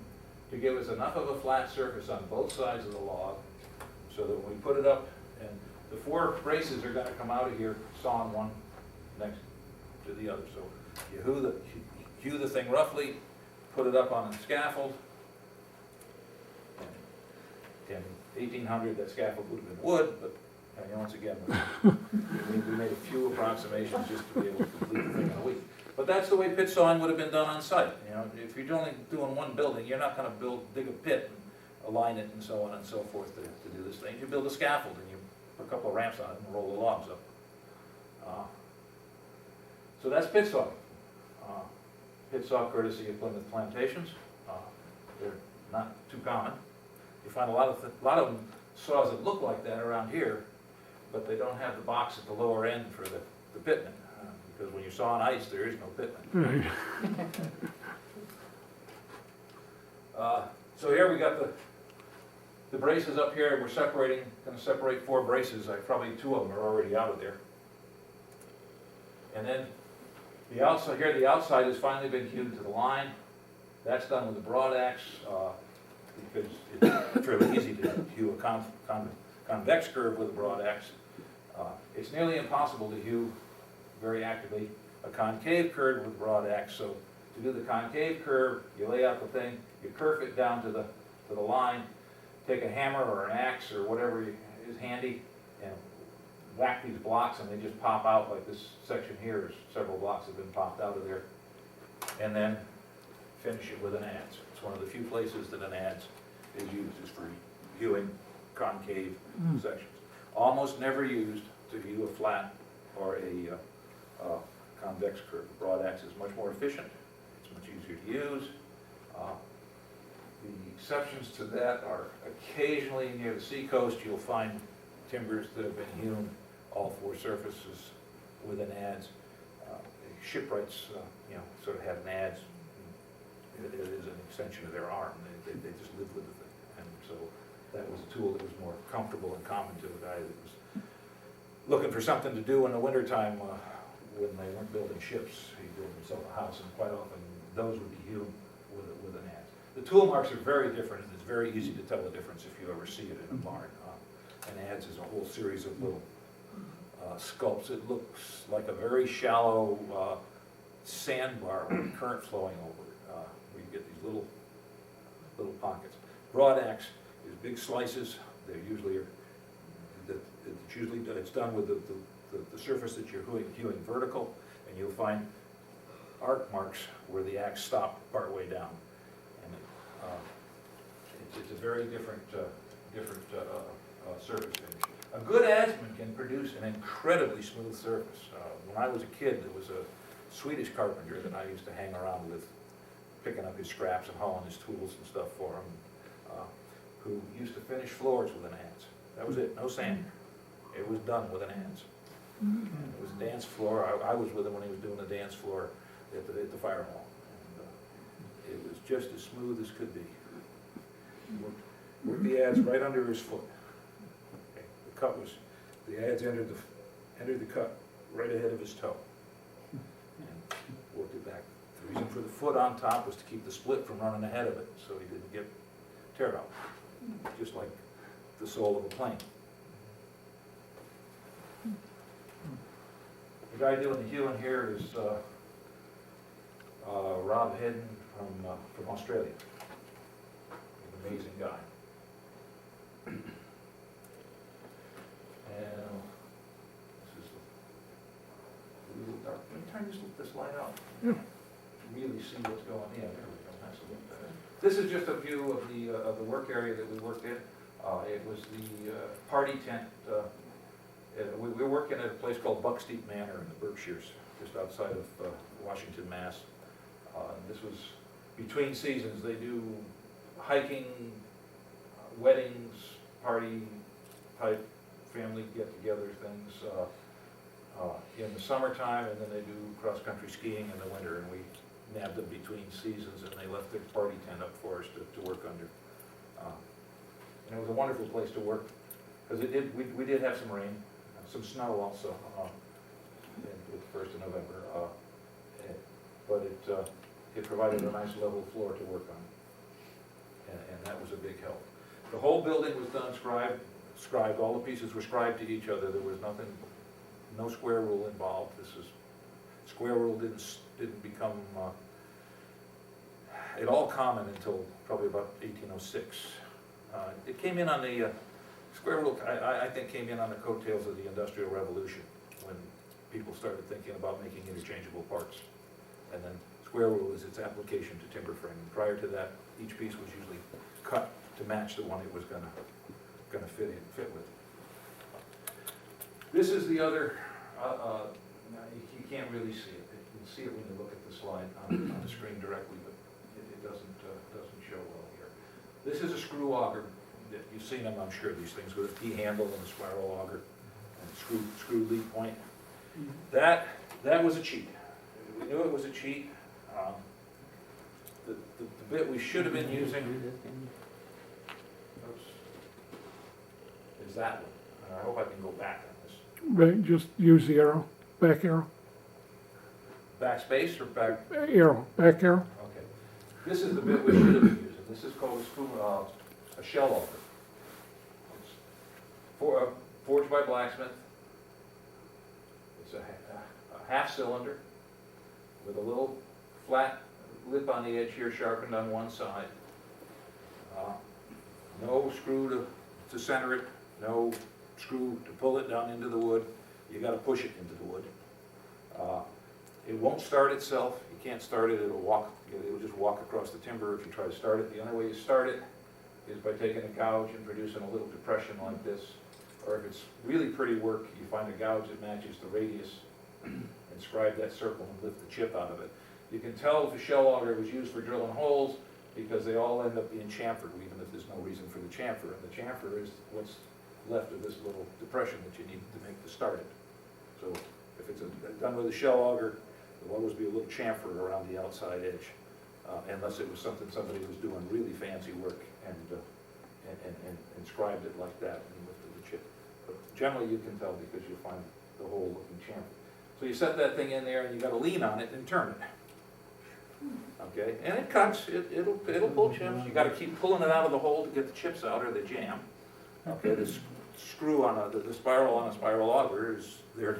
to give us enough of a flat surface on both sides of the log, so that when we put it up, and the 4 braces are going to come out of here, sawn one next to the other. So you hew the thing roughly, put it up on the scaffold, 1800, that scaffold would have been wood, but, once again, we made a few approximations just to be able to complete the thing in a week. But that's the way pit sawing would have been done on site, if you're only doing one building, you're not gonna dig a pit and align it and so on and so forth to do this thing. You build a scaffold and you put a couple of ramps on it and roll the logs up. So that's pit saw. Pit saw courtesy of Plymouth Plantations. They're not too common. You find a lot of them saws that look like that around here, but they don't have the box at the lower end for the pitman. Because when you saw on ice, there is no pitman. So here we got the braces up here. We're going to separate 4 braces. Probably 2 of them are already out of there. And then the outside has finally been hewed to the line. That's done with a broad axe because it's fairly easy to hew a convex curve with a broad axe. It's nearly impossible to hew very accurately a concave curve with a broad axe. So to do the concave curve, you lay out the thing, you kerf it down to the line, take a hammer or an axe or whatever is handy, and whack these blocks, and they just pop out like this section here. There's several blocks have been popped out of there, and then finish it with an adze. It's one of the few places that an adze is used is for hewing concave sections. Almost never used to hew a flat or a convex curve. The broad axe is much more efficient. It's much easier to use. The exceptions to that are occasionally near the seacoast you'll find timbers that have been hewn all 4 surfaces with an adze. Shipwrights, sort of have an adze. It is an extension of their arm. They just live with the thing. And so that was a tool that was more comfortable and common to the guy that was looking for something to do in the wintertime when they weren't building ships. He built himself a house, and quite often those would be hewn with an adze. The tool marks are very different, and it's very easy to tell the difference if you ever see it in a barn. An adze is a whole series of little sculpts. It looks like a very shallow sandbar with current flowing over it, where you get these little pockets. Broad axe is big slices. They're usually it's done with the surface that you're hewing vertical, and you'll find arc marks where the axe stopped partway down. And it's a very different surface finish. A good adzeman can produce an incredibly smooth surface. When I was a kid, there was a Swedish carpenter that I used to hang around with, picking up his scraps and hauling his tools and stuff for him, who used to finish floors with an adze. That was it, no sander. It was done with an adze. And it was a dance floor. I was with him when he was doing the dance floor at the fire hall. And it was just as smooth as could be. Worked the adze right under his foot. Okay. The adze entered the cut right ahead of his toe. And worked it back. The reason for the foot on top was to keep the split from running ahead of it, so he didn't get tear out, just like the sole of a plane. The guy doing the hewing here is Rob Hedden from Australia. He's an amazing guy. And this is a little dark. Let me turn this light out. Really see what's going on. Yeah, there we go. That's a little better. This is just a view of the work area that we worked in. It was the party tent. We were working at a place called Bucksteep Manor in the Berkshires, just outside of Washington, Mass. This was between seasons. They do hiking, weddings, party-type family get-together things in the summertime, and then they do cross-country skiing in the winter, and we nabbed them between seasons, and they left their party tent up for us to work under. And it was a wonderful place to work, because we did have some rain, some snow also, with the 1st of November, but it provided a nice level floor to work on, and that was a big help. The whole building was done scribed, all the pieces were scribed to each other. There was no square rule involved. Square rule didn't become at all common until probably about 1806. It came in on the Square rule, I think came in on the coattails of the Industrial Revolution, when people started thinking about making interchangeable parts. And then square rule is its application to timber framing. Prior to that, each piece was usually cut to match the one it was gonna fit with. This is the other, you can't really see it. You can see it when you look at the slide on the screen directly, but it doesn't show well here. This is a screw auger. You've seen them, I'm sure, these things with a T handle and a spiral auger and screw lead point. That was a cheat. We knew it was a cheat. The bit we should have been using, oops, is that one. And I hope I can go back on this. Right, just use the arrow, back arrow, Backspace or back? back arrow. Okay. This is the bit we should have been using. This is called a shell auger. It's forged by Blacksmith. It's a half cylinder with a little flat lip on the edge here, sharpened on one side. No screw to center it, no screw to pull it down into the wood. You gotta push it into the wood. It won't start itself. You can't start it, it'll just walk across the timber if you try to start it. The only way you start it is by taking a gouge and producing a little depression like this. Or if it's really pretty work, you find a gouge that matches the radius and scribe that circle and lift the chip out of it. You can tell if a shell auger was used for drilling holes because they all end up being chamfered, even if there's no reason for the chamfer. And the chamfer is what's left of this little depression that you need to make to start it. So if it's done with a shell auger, there'll always be a little chamfer around the outside edge, unless it was something somebody was doing really fancy work and scribed it like that and lifted the chip. But generally you can tell because you'll find the hole looking chamfer. So you set that thing in there and you got to lean on it and turn it. Okay, and it cuts, it'll pull chips. You got to keep pulling it out of the hole to get the chips out or they jam. Okay, the screw on the spiral on a spiral auger is there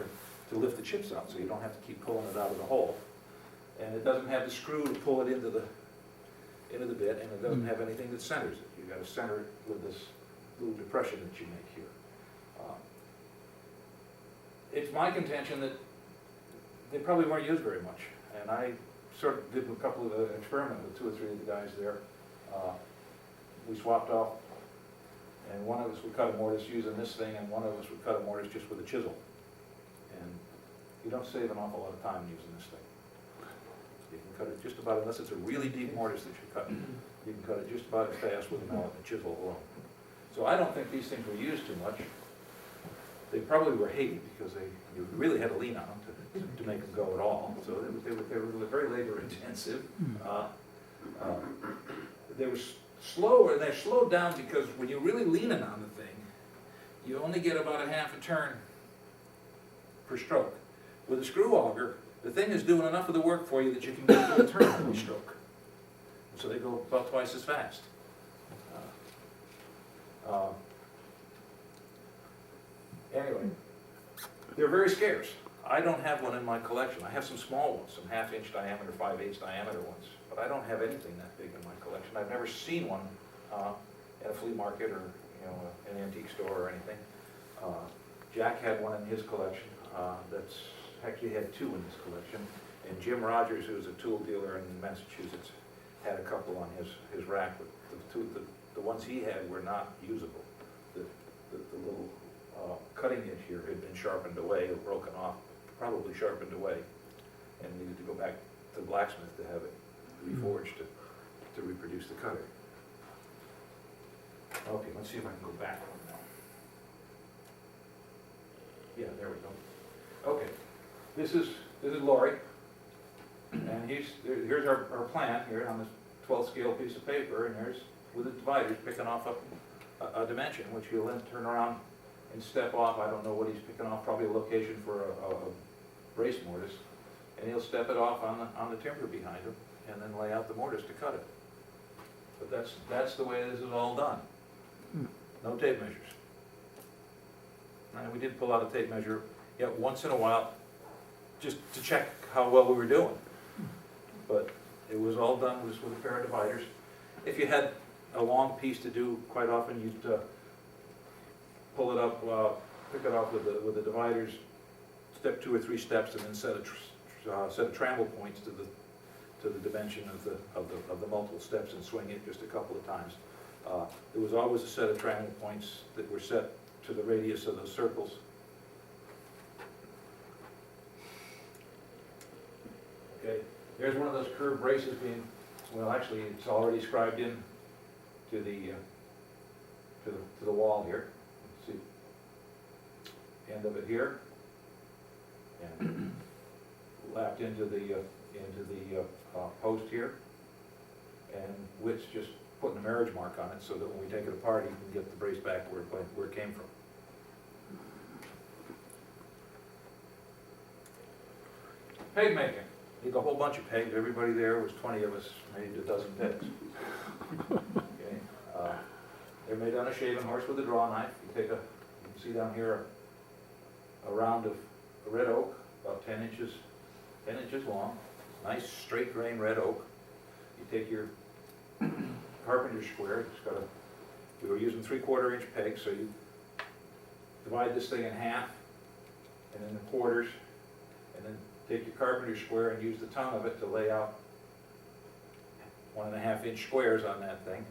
to lift the chips out, so you don't have to keep pulling it out of the hole. And it doesn't have the screw to pull it into the bit, and it doesn't have anything that centers it. You got to center it with this little depression that you make here. It's my contention that they probably weren't used very much, and I sort of did a couple of experiments with 2 or 3 of the guys there. We swapped off, and one of us would cut a mortise using this thing, and one of us would cut a mortise just with a chisel. And you don't save an awful lot of time using this thing. You can cut it just about, unless it's a really deep mortise that you're cutting, you can cut it just about as fast with a mallet and a chisel alone. So I don't think these things were used too much. They probably were hated because you really had to lean on them to make them go at all. So they were very labor intensive. They were slower, and they're slowed down because when you're really leaning on the thing, you only get about a half a turn per stroke. With a screw auger, the thing is doing enough of the work for you that you can get a turn every stroke. So they go about twice as fast. Anyway, they're very scarce. I don't have one in my collection. I have some small ones, some 1/2-inch diameter, 5/8 diameter ones, but I don't have anything that big in my collection. I've never seen one at a flea market or an antique store or anything. Jack had one in his collection. That's actually had 2 in his collection, and Jim Rogers, who's a tool dealer in Massachusetts, had a couple on his rack. But the ones he had were not usable. The little cutting edge here had been sharpened away or broken off, probably sharpened away, and needed to go back to the blacksmith to have it reforged to reproduce the cutter. Okay, let's see if I can go back one now. Yeah, there we go. Okay, this is Laurie, and here's our plan here on this 12 scale piece of paper, and there's with the dividers picking off a dimension, which he'll then turn around and step off. I don't know what he's picking off, probably a location for a brace mortise, and he'll step it off on the timber behind him, and then lay out the mortise to cut it. But that's the way this is all done. No tape measures. And we did pull out a tape measure, once in a while, just to check how well we were doing. But it was all done just with a pair of dividers. If you had a long piece to do, quite often you'd pull it up, pick it up with the dividers, step 2 or 3 steps, and then set a trammel points to the dimension of the multiple steps and swing it just a couple of times. There was always a set of trammel points that were set to the radius of those circles. Okay, there's one of those curved braces being, well, actually, it's already scribed in to the wall here. Let's see, end of it here, and lapped into the post here, and Witt's just putting a marriage mark on it so that when we take it apart, you can get the brace back where it came from. Peg making. Need a whole bunch of pegs. Everybody there, was 20 of us, made a dozen pegs. Okay. They're made on a shaving horse with a draw knife. You can see down here a round of red oak, about 10 inches long. Nice straight grain red oak. You take your carpenter's square. We were using 3/4 inch pegs, so you divide this thing in half and then the quarters, and then take your carpenter's square and use the tongue of it to lay out 1.5 inch squares on that thing.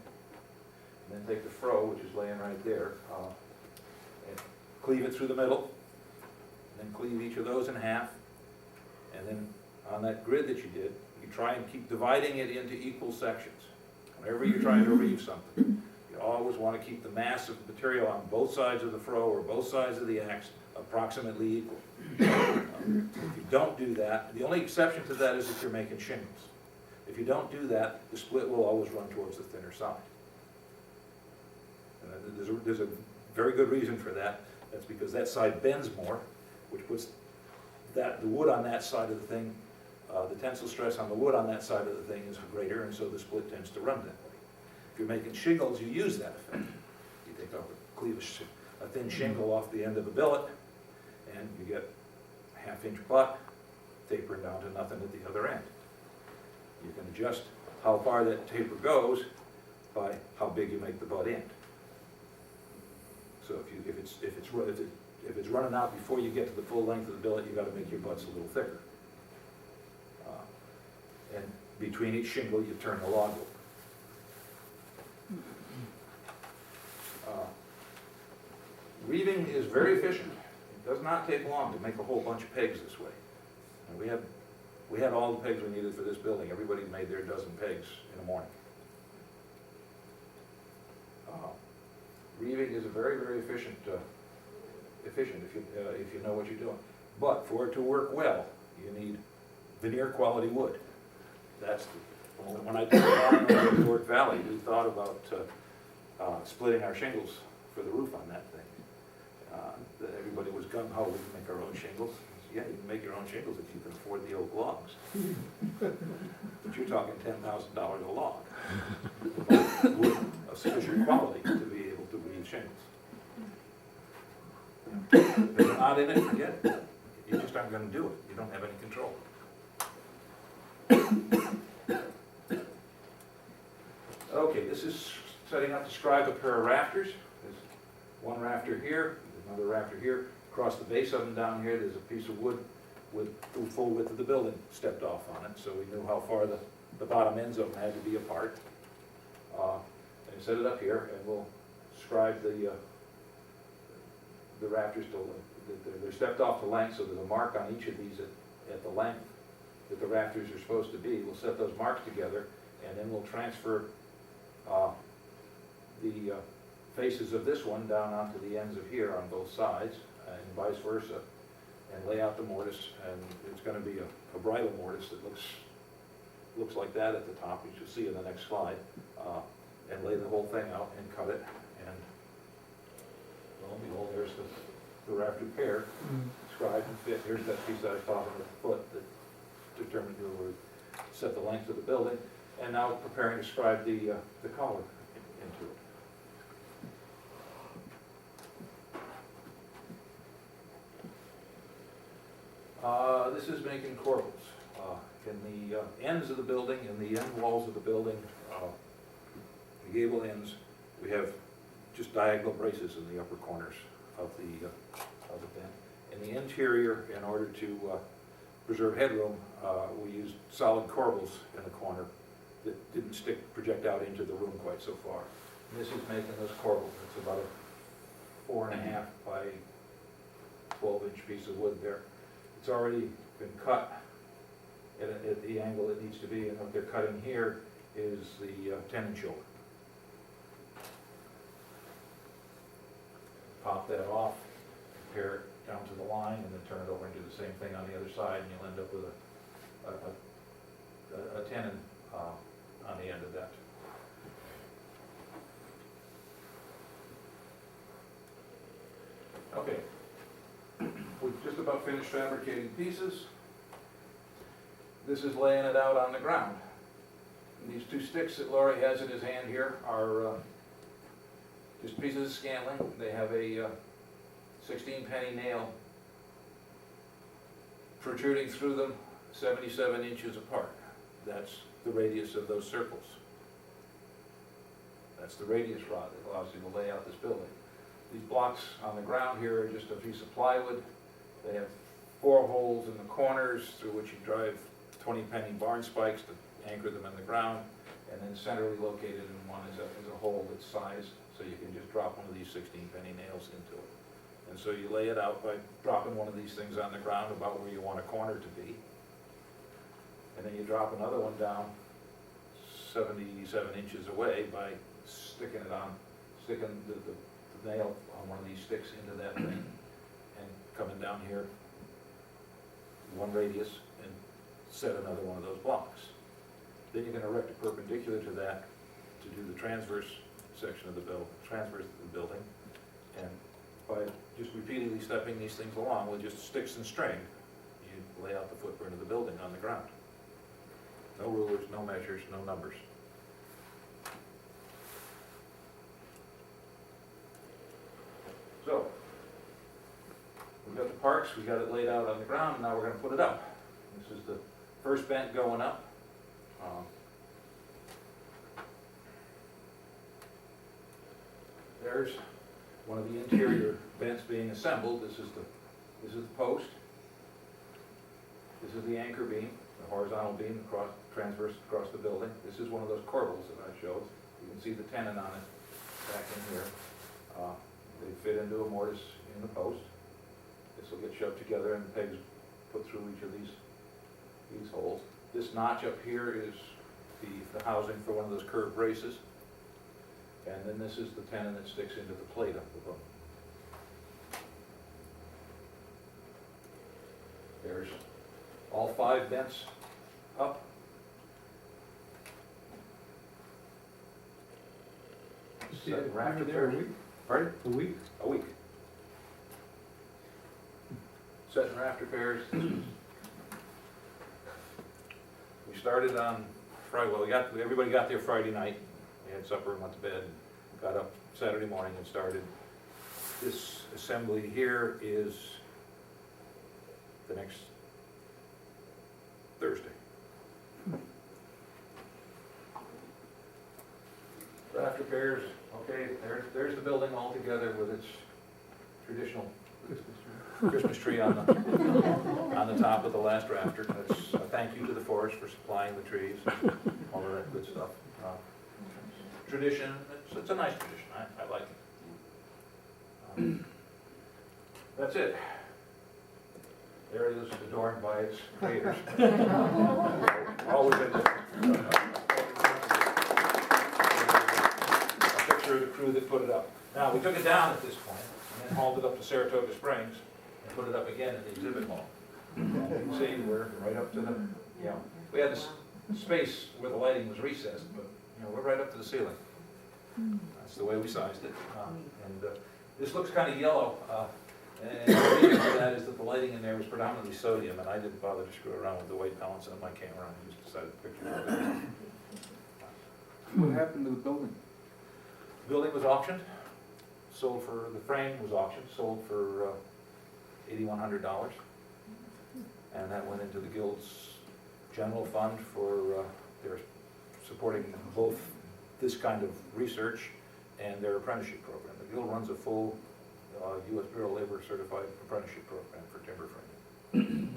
And then take the froe, which is laying right there, and cleave it through the middle, and then cleave each of those in half, and then on that grid that you did, you try and keep dividing it into equal sections. Whenever you're trying to reeve something, you always want to keep the mass of material on both sides of the froe or both sides of the axe approximately equal. If you don't do that, the only exception to that is if you're making shingles. If you don't do that, the split will always run towards the thinner side. And there's a very good reason for that. That's because that side bends more, which puts the wood on that side of the thing, the tensile stress on the wood on that side of the thing is greater, and so the split tends to run that way. If you're making shingles, you use that effect. You take off cleave a thin shingle off the end of a billet, and you get a 1/2 inch butt, tapering down to nothing at the other end. You can adjust how far that taper goes by how big you make the butt end. So if it's running out before you get to the full length of the billet, you got to make your butts a little thicker. And between each shingle, you turn the log over. Reeving is very efficient. It does not take long to make a whole bunch of pegs this way. And we had all the pegs we needed for this building. Everybody made their dozen pegs in the morning. Reeving is a very, very efficient if you know what you're doing. But for it to work well, you need veneer quality wood. When I took it on in York Valley, we thought about splitting our shingles for the roof on that thing. Everybody was gung-ho, we can make our own shingles. Yeah, you can make your own shingles if you can afford the oak logs. But you're talking $10,000 a log. Wood of sufficient quality to be able to weave shingles. If you're not in it, forget it. You just aren't going to do it. You don't have any control. Okay, this is setting up to scribe a pair of rafters. There's one rafter here, another rafter here. Across the base of them down here, there's a piece of wood with the full width of the building stepped off on it, so we knew how far the bottom ends of them had to be apart. And set it up here, and we'll scribe the rafters to, they're stepped off to length, so there's a mark on each of these at the length that the rafters are supposed to be. We'll set those marks together, and then we'll transfer the faces of this one down onto the ends of here on both sides, and vice versa, and lay out the mortise. And it's going to be a bridal mortise that looks like that at the top, which you'll see in the next slide, and lay the whole thing out and cut it, and lo and behold, there's the rafter pair, scribed and fit. Here's that piece I was talking about, the foot, that determined where we set the length of the building, and now preparing to scribe the color into it. This is making corbels. In the ends of the building, in the end walls of the building, the gable ends, we have just diagonal braces in the upper corners. of the vent. In the interior, in order to preserve headroom, we used solid corbels in the corner that didn't project out into the room quite so far. And this is making this corbel. It's about a 4.5 by 12-inch piece of wood there. It's already been cut at the angle it needs to be, and what they're cutting here is the tenon shoulder. Pop that off, compare it down to the line, and then turn it over and do the same thing on the other side, and you'll end up with a tenon on the end of that. Okay, we've just about finished fabricating pieces. This is laying it out on the ground. And these two sticks that Laurie has in his hand here are just pieces of scantling. They have a 16-penny nail protruding through them 77 inches apart. That's the radius of those circles. That's the radius rod that allows you to lay out this building. These blocks on the ground here are just a piece of plywood. They have 4 holes in the corners through which you drive 20-penny barn spikes to anchor them in the ground, and then centrally located in one is a hole that's sized so you can just drop one of these 16-penny nails into it. And so you lay it out by dropping one of these things on the ground about where you want a corner to be. And then you drop another one down 77 inches away by sticking the nail on one of these sticks into that thing and coming down here one radius and set another one of those blocks. Then you can erect a perpendicular to that to do the transverse section of the building, and by just repeatedly stepping these things along with just sticks and string, you lay out the footprint of the building on the ground. No rulers, no measures, no numbers. So, we've got the parts, we got it laid out on the ground, and now we're going to put it up. This is the first vent going up. There's one of the interior vents being assembled. This is the post. This is the anchor beam, the horizontal beam transverse across the building. This is one of those corbels that I showed. You can see the tenon on it back in here. They fit into a mortise in the post. This will get shoved together and the pegs put through each of these holes. This notch up here is the housing for one of those curved braces. And then this is the tenon that sticks into the plate of the boom. There's all 5 vents up. See it right there, a week? Pardon? A week? A week. Set and rafter pairs. We started on Friday, well, everybody got there Friday night. We had supper and went to bed, and got up Saturday morning and started. This assembly here is the next Thursday. Rafter pairs, okay, there's the building all together with its traditional Christmas tree on the top of the last rafter. That's a thank you to the forest for supplying the trees, all of that good stuff. Tradition, it's a nice tradition, I like it. That's it. There it is, adorned by its creators. Always been a picture of the crew that put it up. Now, we took it down at this point, and then hauled it up to Saratoga Springs, and put it up again in the exhibit hall. And you can see we're right up to the, we had this space where the lighting was recessed, but, we're right up to the ceiling. That's the way we sized it. This looks kind of yellow, and the reason for that is that the lighting in there was predominantly sodium, and I didn't bother to screw around with the white balance on my camera. I just decided to picture it. What happened to the building? The building was auctioned, sold for, the frame was auctioned, sold for $8,100. And that went into the Guild's general fund for their supporting both this kind of research and their apprenticeship program. The Guild runs a full U.S. Bureau of Labor Certified Apprenticeship Program for timber framing.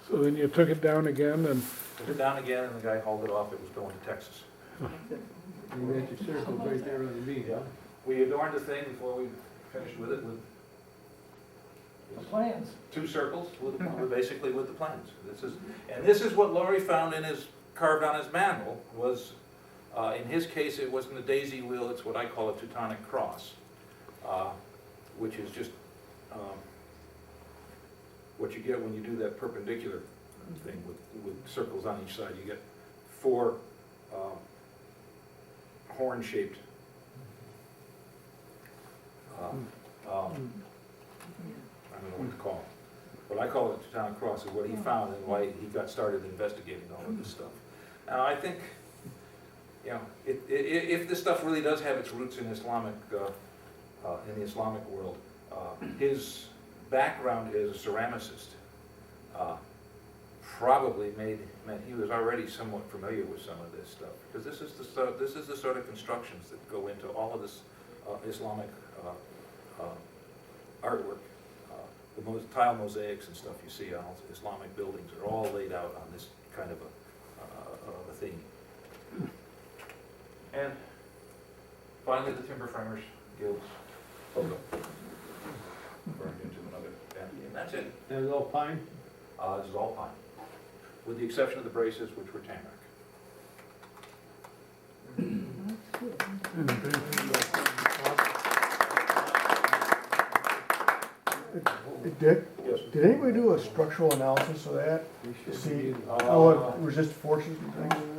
So then you took it down again and, Took it down again, and the guy hauled it off, it was going to Texas. You got your circles right there on the beam. Yeah. We adorned the thing before we finished with it with The plans. 2 circles, basically with the plans. This is what Laurie found carved on his mantle, was, in his case, it wasn't a daisy wheel, it's what I call a Teutonic cross, which is just what you get when you do that perpendicular thing with circles on each side. You get 4 horn-shaped I don't know what to call it. But I call it Teutonic cross, is what he found and why he got started investigating all of this stuff. Now, I think, you know, if this stuff really does have its roots in the Islamic world, his background as a ceramicist probably meant he was already somewhat familiar with some of this stuff, because this is the sort of constructions that go into all of this Islamic artwork. The tile mosaics and stuff you see on Islamic buildings are all laid out on this kind of a theme. And finally, the Timber Framers Guild's logo. Burned into another empty, and that's it. That was all pine? This is all pine, with the exception of the braces, which were tamarack. Hey, Dick, Yes. did anybody do a structural analysis of that? To see how it resist forces and things?